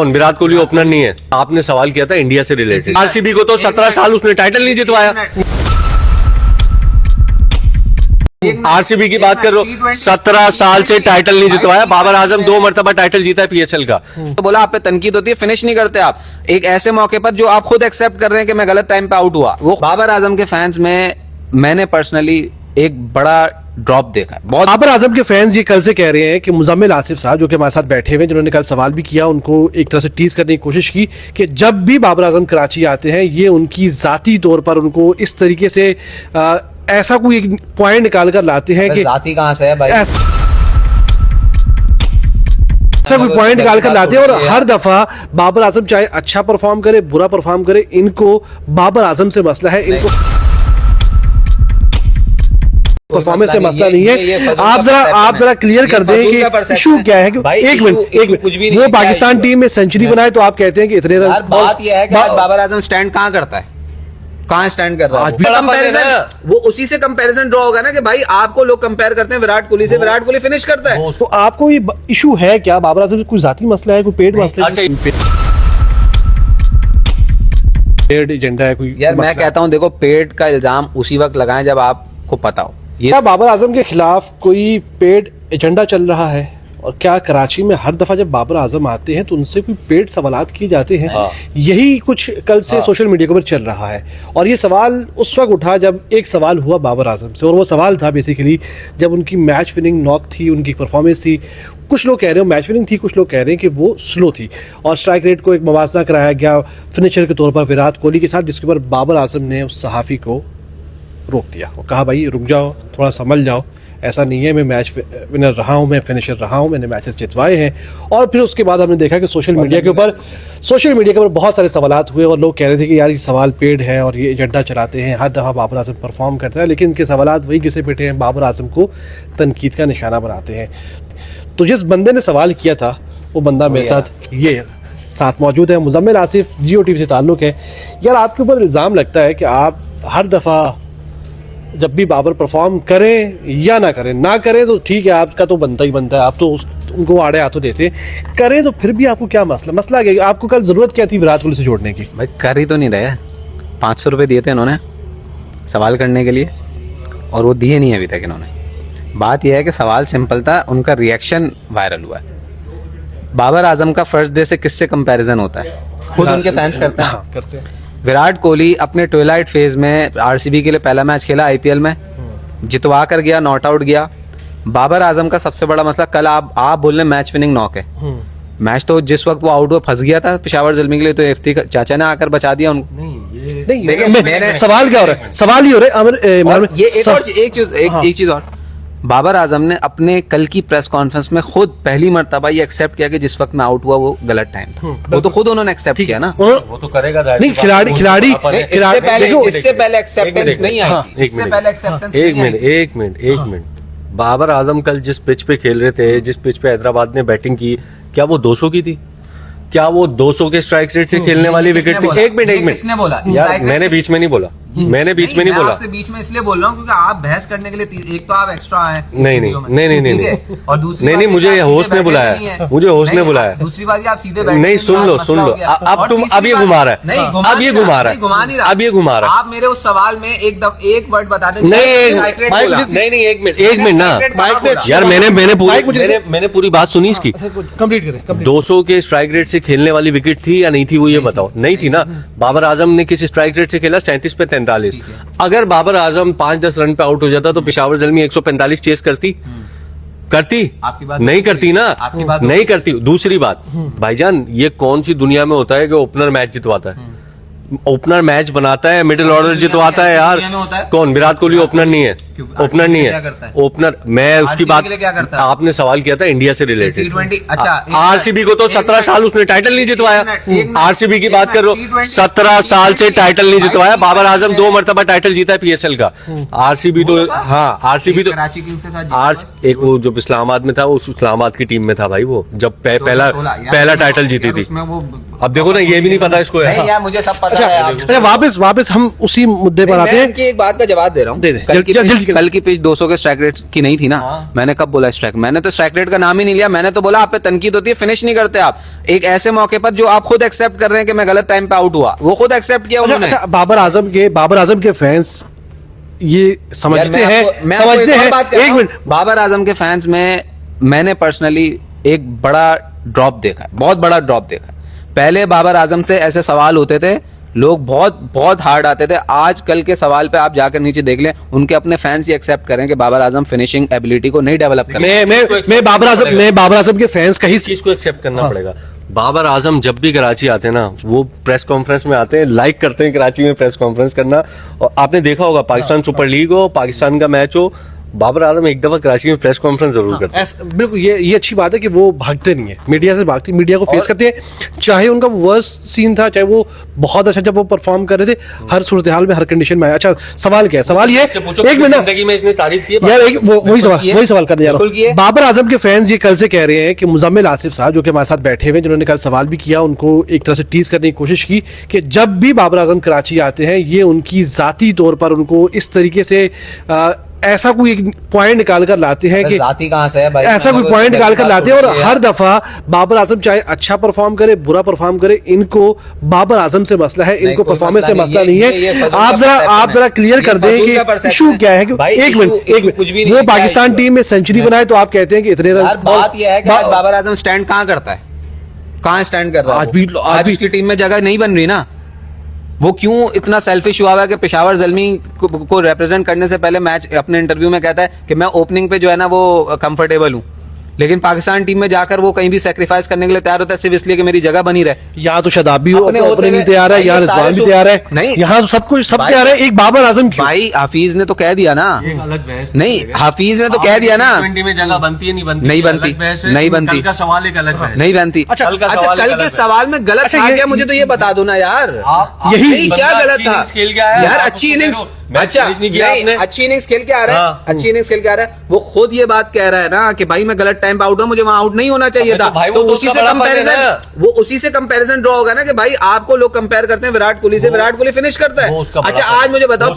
कौन? विराट कोहली ओपनर नहीं है। आपने सवाल किया था इंडिया से रिलेटेड। आरसीबी को तो 17 साल उसने टाइटल नहीं जितवाया। आरसीबी की बात कर रहे हो, 17 साल से टाइटल नहीं जितवाया। बाबर आजम 2 मरतबा टाइटल जीता है पीएसएल का। तो बोला आप पे तनकीद होती है, फिनिश नहीं करते आप एक ऐसे मौके पर जो आप खुद एक्सेप्ट कर रहे हैं कि मैं गलत टाइम पे आउट हुआ। वो बाबर आजम के फैंस में मैंने पर्सनली एक बड़ा ड्रॉप देखा है बहुत। बाबर आजम के फैंस ये कल से कह रहे हैं कि मुजम्मिल आसिफ साहब जो कि हमारे साथ बैठे हुए हैं, जिन्होंने कल सवाल भी किया, उनको एक तरह से टीज करने की कोशिश की कि जब भी बाबर आजम कराची आते हैं ये उनकी जाती तौर पर उनको इस तरीके से ऐसा कोई एक पॉइंट निकाल कर लाते हैं कि जाती कहां से है भाई, ऐसा कोई पॉइंट निकाल कर लाते हैं। और हर दफा बाबर आजम चाहे अच्छा परफॉर्म करे बुरा परफॉर्म करे, इनको बाबर आजम से मसला है, इनको परफॉर्मेंस से मसला नहीं है। आप जरा क्लियर कर दें कि इशू क्या है। एक मिनट, वो पाकिस्तान टीम में सेंचुरी बनाए तो आप कहते हैं कि इतने रन। बात यह है कि आज बाबर आजम स्टैंड कहां करता है, कहां स्टैंड कर रहा है? कंपैरिजन वो उसी से कंपैरिजन ड्रॉ होगा ना कि भाई आपको लोग कंपेयर करते हैं विराट कोहली से, विराट कोहली फिनिश करता है। तो आपको ये इशू है क्या बाबर आजम से? कोई जाती मसला है, कोई पेट मसला है, पेड एजेंडा है कोई? यार मैं कहता हूं देखो, पेड का इल्जाम उसी वक्त लगाएं जब आपको पता हो। क्या बाबर आजम के खिलाफ कोई पेड एजेंडा चल रहा है? और क्या कराची में हर दफा जब बाबर आजम आते हैं तो उनसे कोई पेड सवालात किए जाते हैं? यही कुछ कल से सोशल मीडिया के ऊपर चल रहा है। और ये सवाल उस वक्त उठा जब एक सवाल हुआ बाबर आजम से, और वो सवाल था बेसिकली जब उनकी मैच विनिंग नॉक थी, उनकी परफॉर्मेंस थी। कुछ लोग कह रहे हो मैच विनिंग थी, कुछ लोग कह रहे हैं कि वो स्लो थी, और स्ट्राइक रेट को एक मवाजना कराया गया फिनिशर के तौर पर विराट कोहली के साथ, जिसके ऊपर बाबर आजम ने उस सहाफ़ी को रोक दिया और कहा भाई रुक जाओ, थोड़ा समझ जाओ, ऐसा नहीं है, मैं मैच विनर रहा हूँ, मैं फिनिशर रहा हूँ, मैंने मैचेस जितवाए हैं। और फिर उसके बाद हमने देखा कि सोशल मीडिया के ऊपर बहुत सारे सवालात हुए और लोग कह रहे थे कि यार ये सवाल पेड है और ये एजेंडा चलाते हैं, हर दफ़ा बाबर आजम परफॉर्म करता है, लेकिन इनके सवालात वही घिसे पिटे हैं, बाबर आजम को तनकीद का निशाना बनाते हैं। तो जिस बंदे ने सवाल किया था वो बंदा मेरे साथ ये साथ मौजूद है, मुजम्मिल आसिफ, जियो टीवी से ताल्लुक़ है। यार आपके ऊपर इल्ज़ाम लगता है कि आप हर दफ़ा जब भी बाबर परफॉर्म करें या ना करें तो ठीक है, आपका तो बनता ही बनता है, आप तो उनको आड़े हाथों देते हैं, करें तो फिर भी आपको क्या मसला क्या? आपको कल ज़रूरत क्या थी विराट कोहली से जोड़ने की? भाई कर ही तो नहीं रहे, 500 रुपये दिए थे इन्होंने सवाल करने के लिए और वो दिए नहीं अभी तक इन्होंने। बात यह है कि सवाल सिंपल था, उनका रिएक्शन वायरल हुआ है। बाबर आजम का फर्स्ट डे से किससे कंपैरिजन होता है? खुद उनके फैंस करते हैं। विराट कोहली अपने ट्विलाइट फेज में आरसीबी के लिए पहला मैच खेला आईपीएल में, जितवा कर गया, नॉट आउट गया। बाबर आजम का सबसे बड़ा मसला कल आप बोल रहे मैच विनिंग नॉक है। मैच तो जिस वक्त वो आउट हुआ फंस गया था पेशावर ज़ल्मी के लिए, तो एफटी चाचा ने आकर बचा दिया उनको। नहीं, सवाल क्या हो रहा है? सवाल ही हो रहा है ये एक चीज और, बाबर आजम ने अपने कल की प्रेस कॉन्फ्रेंस में खुद पहली मर्तबा ये एक्सेप्ट किया कि जिस वक्त मैं आउट हुआ वो गलत टाइम था। वो तो खुद उन्होंने एक्सेप्ट किया ना। वो तो करेगा नहीं, खिलाड़ी इससे पहले एक्सेप्टेंस नहीं आई। इससे पहले एक्सेप्टेंस एक मिनट। बाबर आजम कल जिस पिच पे खेल रहे थे, जिस पिच पे हैदराबाद ने बैटिंग की, क्या वो 200 की थी? क्या वो 200 के स्ट्राइक रेट से खेलने वाली विकेट थी? एक मिनट किसने बोला? यार मैंने बीच में नहीं बोला, मैंने बीच में नहीं बोला। आपसे बीच में इसलिए बोल रहा हूँ क्योंकि आप बहस करने के लिए एक तो आप एक्स्ट्रा हैं। नहीं, और दूसरी नहीं, मुझे होस्ट ने बुलाया, मुझे होस्ट ने बुलाया। दूसरी बात आप सीधे बैठे नहीं, सुन लो अब तुम अब ये घुमा रहा है, अब ये घुमा रहा है। आप मेरे उस सवाल में एक वर्ड बता दें। नहीं, एक मिनट ना यार, मैंने पूरी बात सुनी इसकी। कंप्लीट करें। 200 के स्ट्राइक रेट से खेलने वाली विकेट थी या नहीं थी, वो ये बताओ। नहीं थी ना। बाबर आजम ने किस स्ट्राइक रेट से खेला? 37 पे 43। अगर बाबर आजम 5-10 रन पे आउट हो जाता तो पेशावर ज़ल्मी 145 चेस करती? नहीं करती ना, नहीं करती। दूसरी बात भाईजान, ये कौन सी दुनिया में होता है कि ओपनर मैच जितवाता है, ओपनर मैच बनाता है, मिडिल ऑर्डर जितवाता है? यार कौन? विराट कोहली ओपनर नहीं है, ओपनर नहीं है। ओपनर मैं उसकी बात, आपने सवाल किया था इंडिया से रिलेटेड। अच्छा, आरसीबी को तो 17 साल उसने टाइटल नहीं जितवाया। आरसीबी की बात कर रहे हो, 17 साल से टाइटल नहीं जितवाया। बाबर आजम 2 मरतबा टाइटल जीता है पीएसएल का। आरसीबी तो आरसीबी तो एक वो जो इस्लामाबाद में था, वो इस्लामाबाद की टीम में था भाई, वो जब पहला टाइटल जीती थी। अब देखो ना, ये भी नहीं पता इसको यार, मुझे सब पता है। वापस हम उसी मुद्दे पर आते हैं। एक बात का जवाब दे रहा हूँ, है। कल की पिच 200 के स्ट्राइक रेट की नहीं थी ना। मैंने कब बोला स्ट्राइक, मैंने तो स्ट्राइक रेट का नाम ही नहीं लिया। मैंने तो बोला आप पे तनकीद होती है, फिनिश नहीं करते आप एक ऐसे मौके पर जो आप खुद एक्सेप्ट कर रहे हैं कि मैं गलत टाइम पे आउट हुआ, वो खुद एक्सेप्ट किया उन्होंने। अच्छा, बाबर आजम के फैंस ये समझते हैं, समझते हैं। एक मिनट, बाबर आजम के फैंस में मैंने पर्सनली एक बड़ा ड्रॉप देखा है, बहुत बड़ा ड्रॉप देखा है। पहले बाबर आजम से ऐसे सवाल होते थे, लोग बहुत बहुत हार्ड आते थे। आज कल के सवाल पे आप जाकर नीचे देख लें, उनके अपने फैंस ही एक्सेप्ट करें कि बाबर आजम फिनिशिंग एबिलिटी को नहीं डेवलप कर। मैं बाबर आजम के फैंस का ही चीज को एक्सेप्ट करना पड़ेगा। बाबर आजम जब भी कराची आते हैं ना, वो प्रेस कॉन्फ्रेंस में आते हैं, लाइक करते हैं कराची में प्रेस कॉन्फ्रेंस करना। और आपने देखा होगा पाकिस्तान सुपर लीग हो, पाकिस्तान का मैच हो, बाबर आजम एक दफा कराची में प्रेस कॉन्फ्रेंस जरूर करते हैं। बिल्कुल, ये अच्छी बात है कि वो भागते नहीं है, मीडिया से भागते, मीडिया को फेस करते हैं। चाहे उनका वर्स्ट सीन था, चाहे वो बहुत अच्छा जब वो परफॉर्म कर रहे थे, हर सूरत हाल में, हर कंडीशन में। अच्छा, सवाल क्या है? सवाल ये, एक मिनट, जिंदगी में इसने तारीफ की यार वही सवाल करने जा रहा हूँ। बाबर आजम के फैंस ये कल से कह रहे हैं कि मुजम्मिल आसिफ साहब जो कि हमारे साथ बैठे हुए, जिन्होंने कल सवाल भी किया, उनको एक तरह से टीज करने की कोशिश की कि जब भी बाबर आजम कराची आते हैं, ये उनकी जाती तौर पर उनको इस तरीके से ऐसा कोई एक पॉइंट निकाल कर लाते हैं कि जाती कहां से है भाई, ऐसा कोई पॉइंट निकाल कर लाते हैं। और हर दफा बाबर आजम चाहे अच्छा परफॉर्म करे, बुरा परफॉर्म करे, इनको बाबर आजम से मसला है, इनको परफॉर्मेंस से मसला नहीं है। आप जरा क्लियर कर दें कि इशू क्या है। एक मिनट, वो पाकिस्तान टीम में सेंचुरी बनाए तो आप कहते हैं कि इतने रन। बात यह है कि आज बाबर आजम स्टैंड कहां करता है, कहां स्टैंड कर रहा है? आज उसकी टीम में जगह नहीं बन रही ना। वो क्यों इतना सेल्फिश हुआ है कि पेशावर ज़ल्मी को रिप्रेजेंट करने से पहले मैच अपने इंटरव्यू में कहता है कि मैं ओपनिंग पे जो है ना वो कंफर्टेबल हूं, लेकिन पाकिस्तान टीम में जाकर वो कहीं भी सैक्रिफाइस करने के लिए तैयार होता है सिर्फ इसलिए कि मेरी जगह बनी रहे। यहाँ तो शदाब भी अपने भी तैयार है, यहाँ रिजवान भी तैयार है, नहीं यहाँ तो सब कुछ सब तैयार है। एक बाबर आजम क्यों? भाई हाफिज ने तो कह दिया ना, अलग बहस नहीं हाफिज ने तो कह दिया ना, T20 में जगह बनती है, नहीं बनती, नहीं बनती, नहीं बनती, कल का सवाल एक अलग है, नहीं बनती। अच्छा, कल के सवाल में गलत था क्या? मुझे तो ये बता दो ना यार, यही क्या गलत था यार? अच्छी इनिंग्स, अच्छा अच्छी इनिंग्स खेल के आ रहा है, अच्छी इनिंग्स खेल के आ रहा है, वो खुद ये बात कह रहा है ना कि भाई मैं गलत टाइम पे आउट हूं, मुझे वहां आउट नहीं होना चाहिए था। तो उसी से कंपैरिजन ड्रॉ होगा ना कि भाई आपको लोग कंपेयर करते हैं विराट कोहली से, विराट कोहली फिनिश करता है। अच्छा, आज मुझे बताओ,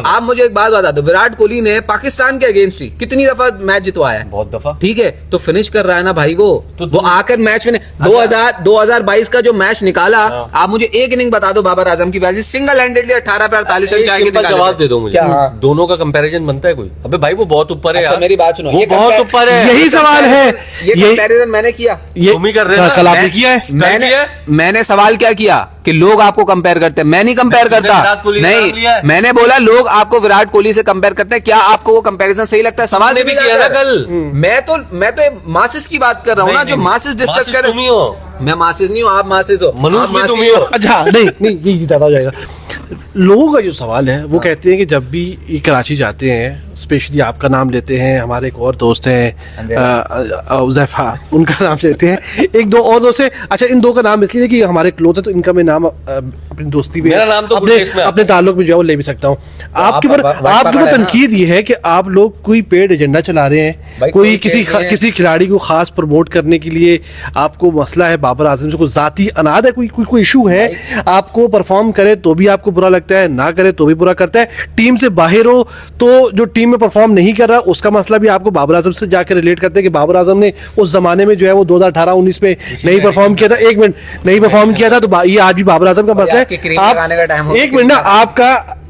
आप मुझे एक बात बता दो, विराट कोहली ने पाकिस्तान के अगेंस्ट ही कितनी दफा मैच जितवाया है? बहुत दफा। ठीक है, तो फिनिश कर रहा है ना भाई वो आकर मैच में 2022 का जो मैच निकाला, आप मुझे एक इनिंग बता दो बाबर आजम की वजह से सिंगल हैंडेडली 18 पे 48 रन चाहिए। जवाब दे दो मुझे, दोनों का कंपैरिजन बनता है कोई? अबे भाई वो बहुत ऊपर है यार। मेरी बात सुनो, वो बहुत ऊपर है, यही सवाल है। ये कंपैरिजन मैंने किया, तुम ही कर रहे हो, कल आपने किया है। मैंने सवाल क्या किया कि लोग आपको कंपेयर करते हैं, मैं नहीं कंपेयर करता, नहीं मैंने बोला लोग आपको विराट कोहली से कंपेयर करते हैं, क्या आपको वो कंपैरिजन सही लगता है? सवाल भी किया था कल। मैं तो मासिस की बात कर रहा हूँ ना, जो मासिस डिस्कस कर रहे हो। मैं मासिस नहीं हूँ, आप मासिस हो, मनुष्य भी तुम ही हो। अच्छा, नहीं ये ज्यादा हो जाएगा। लोगों का जो सवाल है वो कहते हैं कि जब भी ये कराची जाते हैं, स्पेशली आपका नाम लेते हैं, हमारे एक और दोस्त हैं उज़ैफा, उनका नाम लेते हैं, एक दो और दोस्त हैं। अच्छा, इन दो का नाम इसलिए कि हमारे क्लोज है तो इनका मैं नाम अपनी दोस्ती में, मेरा नाम तो अपने ताल्लुक में जो है वो ले भी सकता हूँ। आपके ऊपर तनकीद ये है कि आप लोग कोई पेड एजेंडा चला रहे हैं, कोई किसी खिलाड़ी को खास प्रमोट करने के लिए आपको मसला है बाबर आजम से, कोई जाती अनाद है, कोई इशू है, आपको परफॉर्म करे तो भी आपको बुरा लगता है, ना करे तो भी बुरा करता है। टीम से बाहर हो तो जो टीम में परफॉर्म नहीं कर रहा उसका मसला भी आपको बाबर आजम से जाकर रिलेट करते हैं कि बाबर आजम ने उस जमाने में जो है वो 2018-19 में नहीं परफॉर्म किया था, एक मिनट नहीं परफॉर्म किया था, तो ये आज भी बाबर आजम का मसला है। एक मिनट ना,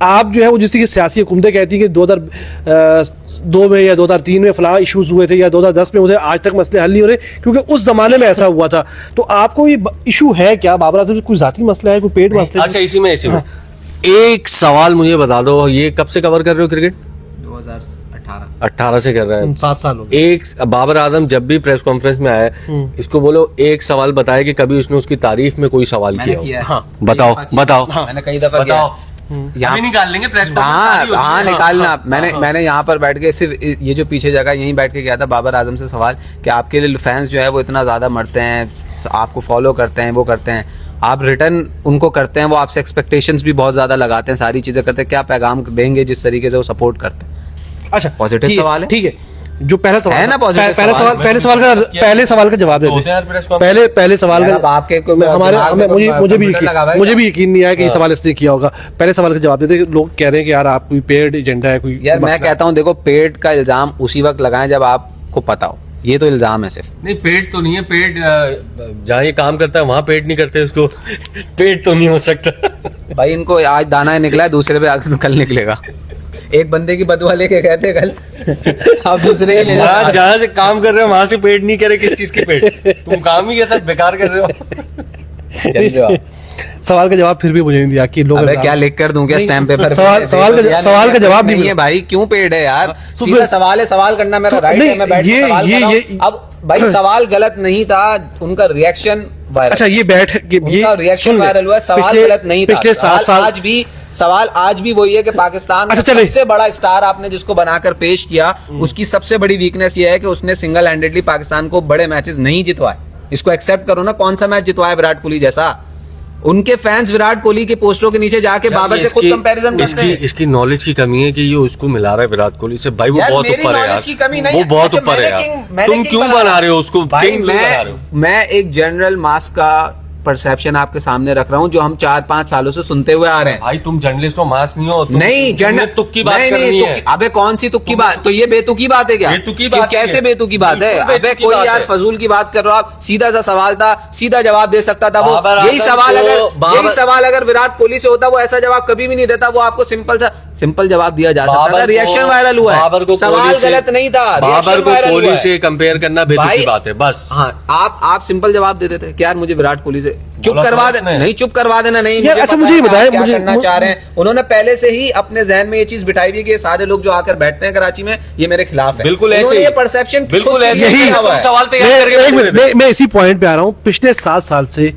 आप जो है वो जिसकी सियासी हुकूमतें कहती है कि 2002 में या 2003 में फलां इश्यूज हुए थे या 2010 में हुए थे, आज तक मसले हल नहीं हो रहे क्योंकि उस जमाने में ऐसा हुआ था। तो आपको ये इशू है क्या बाबर आजम से? कोई जाती मसला है, कोई पेट मसला है? अच्छा, इसी में एक सवाल मुझे बता दो, ये कब से कवर कर रहे हो क्रिकेट? 2018 से कर रहे हैं, 7 साल हो गए। एक बाबर आजम जब भी प्रेस कॉन्फ्रेंस में आए, इसको बोलो एक सवाल बताए कि कभी उसने उसकी तारीफ में कोई सवाल किया हो। हाँ, बताओ। मैंने कई दफा किया, यहाँ निकाल लेंगे प्रेस कॉन्फ्रेंस। हाँ निकालना। मैंने यहाँ पर बैठ के सिर्फ ये जो पीछे जगह यहीं बैठ के किया था बाबर आजम से सवाल कि आपके लिए फैंस जो है वो इतना ज्यादा मरते हैं, आपको फॉलो करते हैं, वो करते हैं, आप रिटर्न उनको करते हैं, वो आपसे एक्सपेक्टेशंस भी बहुत ज्यादा लगाते हैं, सारी चीजें करते हैं, क्या पैगाम देंगे जिस तरीके से वो सपोर्ट करते हैं? अच्छा, पॉजिटिव सवाल है। ठीक है, जो पहला सवाल है ना positive पहले सवाल का जवाब दे होते हैं यार press conference। पहले सवाल यार, का अब आपके को हमारे दिमाग में मुझे कंप्यूटर लगा हुआ है मुझे भी यकीन नहीं आया कि ये सवाल इसने किया होगा। पहले सवाल का जवाब देते लोग कह रहे हैं कि यार आप कोई पेड एजेंडा है कोई यार मैं मसला है। कहता हूँ देखो पेड का इल्जाम उसी वक्त लगाएं जब आपको पता हो, ये तो इल्जाम है सिर्फ। नहीं पेट तो नहीं है, पेट जहाँ ये काम करता है वहां पेट नहीं करते उसको पेट तो नहीं हो सकता। भाई इनको आज दाना निकला है, दूसरे पे आगे कल निकलेगा। एक बंदे की बदुआ लेके गए थे कल, अब दूसरे की ले जा। वहाँ जहाँ से काम कर रहे हो वहां से पेट नहीं करे, किस चीज की पेट? तुम काम ही कैसा बेकार कर रहे हो। चल रहे हो आप। सवाल का जवाब फिर भी मुझे नहीं दिया कि लोग अबे क्या लिख कर दूं क्या नहीं, स्टैम्प पेपर पे? सवाल का जवाब नहीं नहीं है भाई, क्यों पेड है यार? तो सीधा फिर- सवाल है, सवाल करना मेरा तो राइट नहीं, है, मैं बैठ के ये- सवाल ये- कर रहा ये- हूं। अब भाई सवाल गलत नहीं था, उनका रिएक्शन वायरल। अच्छा ये बैठ ये उनका रिएक्शन सुन ले, वायरल हुआ, सवाल पिछले- गलत नहीं था। पिछले 7 साल सवाल आज भी वही है कि पाकिस्तान का अच्छा, चले। सबसे बड़ा स्टार आपने जिसको बनाकर पेश किया, उसकी सबसे बड़ी वीकनेस ये है कि उसने सिंगल हैंडेडली पाकिस्तान को बड़े मैचेस नहीं जितवाए। इसको एक्सेप्ट करो ना, कौन सा मैच जितवाया विराट कोहली जैसा? उनके फैंस विराट कोहली के पोस्टरों के नीचे जाके बाबर से खुद कंपैरिजन करते हैं। इसकी नॉलेज की कमी है कि ये उसको मिला रहा है विराट कोहली से। भाई वो यार, बहुत मेरी ऊपर है knowledge यार, की कमी नहीं वो है। बहुत अच्छा, ऊपर है मैंने यार। मैंने तुम किंग क्यों बना रहे हो उसको? भाई किंग क्यों बना रहे हो? मैं एक जनरल मास का परसेप्शन आपके सामने रख रहा हूँ जो हम 4-5 सालों से सुनते हुए आ रहे हैं। भाई तुम जर्नलिस्ट हो, मास नहीं हो। नहीं तुमने तुक्की बात करनी है। अबे कौन सी तुक्की बात? तो ये बेतुकी बात है क्या? बेतुकी बात कैसे है। बेतुकी बात है? बिल्कुल अबे बेतुकी कोई बात यार है। फजूल की बात कर रहे हो आप। सीधा सा सवाल था, सीधा जवाब दे सकता था वो। बाबर यही आजम सवाल को अगर यही सवाल अगर विराट कोहली से होता, वो ऐसा जवाब कभी भी नहीं देता। वो आपको सिंपल जवाब दिया जा सकता था। रिएक्शन वायरल हुआ है, सवाल गलत नहीं था, बाबर को वायरल हुआ कोहली है। से कंपेयर करना बेतुकी भाई, बात है बस। हाँ, आप सिंपल जवाब दे देते कि यार मुझे विराट कोहली से चुप बोला करवा था दे, उसने। नहीं चुप करवा देना, नहीं यार, अच्छा, पता मुझे है ये कि आप बताएं, क्या मुझे- करना चाह रहे हैं। उन्होंने पहले से ही अपने जहन में ये चीज बिठाई हुई है कि ये सारे लोग जो आकर बैठते हैं कराची में, ये मेरे खिलाफ है। बिल्कुल ऐसे उन्होंने ही। ये परसेप्शन बिल्कुल ऐसे ही। सवाल तैयार करके मैं इसी पॉइंट पे आ रहा हूँ। पिछले 7 साल से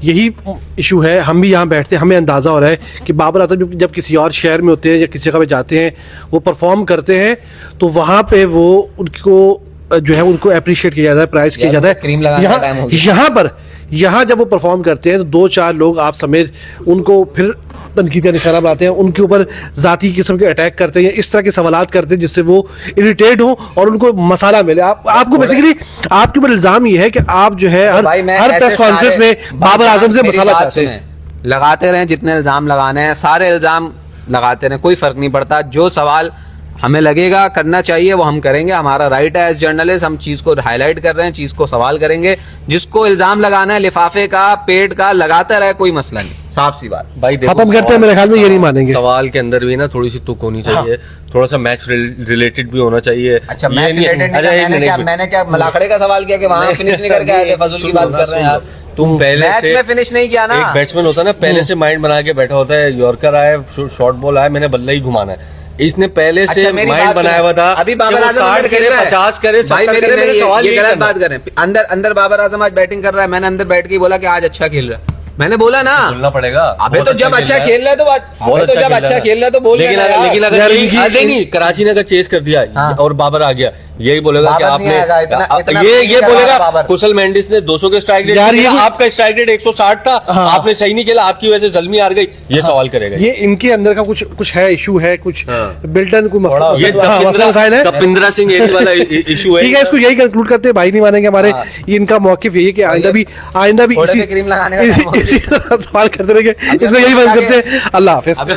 यही इशू है। हम भी यहाँ बैठते हैं, हमें अंदाजा हो रहा है कि बाबर आजम जब किसी और शहर में होते हैं या किसी जगह पे जाते हैं, वो परफॉर्म करते हैं तो वहाँ पे वो उनको जो है उनको अप्रिशिएट किया जाता है, प्राइज किया यार, जाता है। क्रीम लगाने का टाइम हो गया। यहाँ जब वो परफॉर्म करते हैं तो 2-4 लोग आप समेत उनको फिर तनकीद का निशाना बनाते हैं, उनके ऊपर जाती किस्म के अटैक करते हैं या इस तरह के सवालात करते हैं जिससे वो इरिटेट हो और उनको मसाला मिले। आपको बेसिकली आपके ऊपर इल्जाम ये है कि आप जो है भाई, मैं हर ऐसे प्रेस कॉन्फ्रेंस सारे- में बाबर आजम से मेरी मसाला बात चाहते हैं। सुनें। लगाते रहे जितने इल्जाम लगाने हैं, सारे इल्जाम लगाते रहे, कोई फर्क नहीं पड़ता। जो सवाल हमें लगेगा करना चाहिए वो हम करेंगे, हमारा राइट है एज जर्नलिस्ट। हम चीज को हाईलाइट कर रहे हैं, चीज को सवाल करेंगे। जिसको इल्जाम लगाना है लिफाफे का, पेट का, लगाता रहे, कोई मसला नहीं, साफ सी बात। भाई देखो, खत्म करते हैं, मेरे ख्याल में ये नहीं मानेंगे। सवाल के अंदर भी ना थोड़ी सी तुक होनी चाहिए, थोड़ा सा मैच रिलेटेड भी होना चाहिए। अच्छा, ये मैच नहीं- रिलेटेड अरे, एक मिनट। मैंने क्या मलाखड़े का सवाल किया कि वहां फिनिश नहीं करके आए थे? फजूल की बात कर रहे हैं यार। तुम पहले मैच से में फिनिश नहीं किया ना। एक बैट्समैन होता है ना, पहले से माइंड बना के बैठा होता है, यॉर्कर आया, शॉर्ट बॉल आया, मैंने बल्ला ही घुमाना है। इसने पहले से अच्छा, मेरी माइंड बात बनाया सुनो। हुआ था। अभी बाबर आजम अंदर खेल रहा है, 50 करे, भाई 70 करे, मेरे सवाल ये यही गलत करना। बात कर रहे हैं। अंदर बाबर आजम आज बैटिंग कर रहा है, मैंने अंदर बैठ के बोला कि आज अच्छा खेल रहा है, मैंने बोला ना। बोलना पड़ेगा। अबे बहुत तो जब अच्छा खेल रहा है तो अबे तो जब अच्छा खेल रहा है तो बोल लेकिन लेना यार। लेकिन अगर यार, यही- इनकी- नहीं, कराची ने अगर चेस कर दिया हाँ। और बाबर आ गया, यही बोलेगा कि बाबर नहीं आएगा, इतना आपने नहीं ये करवा बोलेगा बाबर। कुशल मेंडिस ने 200 के स्ट्राइक रेट यार, किया, ये- आपका स्ट्राइक रेट 160 था, हाँ। आपने सही नहीं खेला, आपकी वजह से जल्मी हार गई, ये सवाल करेगा। ये इनके अंदर का कुछ है, इशू है, कुछ हाँ। बिल्टन को मसला ये मसला मसाइल है। तपिंद्रा सिंह एरी वाला इशू है। ठीक है, इसको यही कंक्लूड करते हैं। भाई नहीं मानेंगे हमारे। हाँ। ये इनका मौकिफ यही है कि आइंदा भी थोड़े पे क्रीम लगाने का टाइम हो गया। इसी तरह सवाल करते रहेंगे। इसको यही बंद करते हैं। अल्लाह हाफिज। अब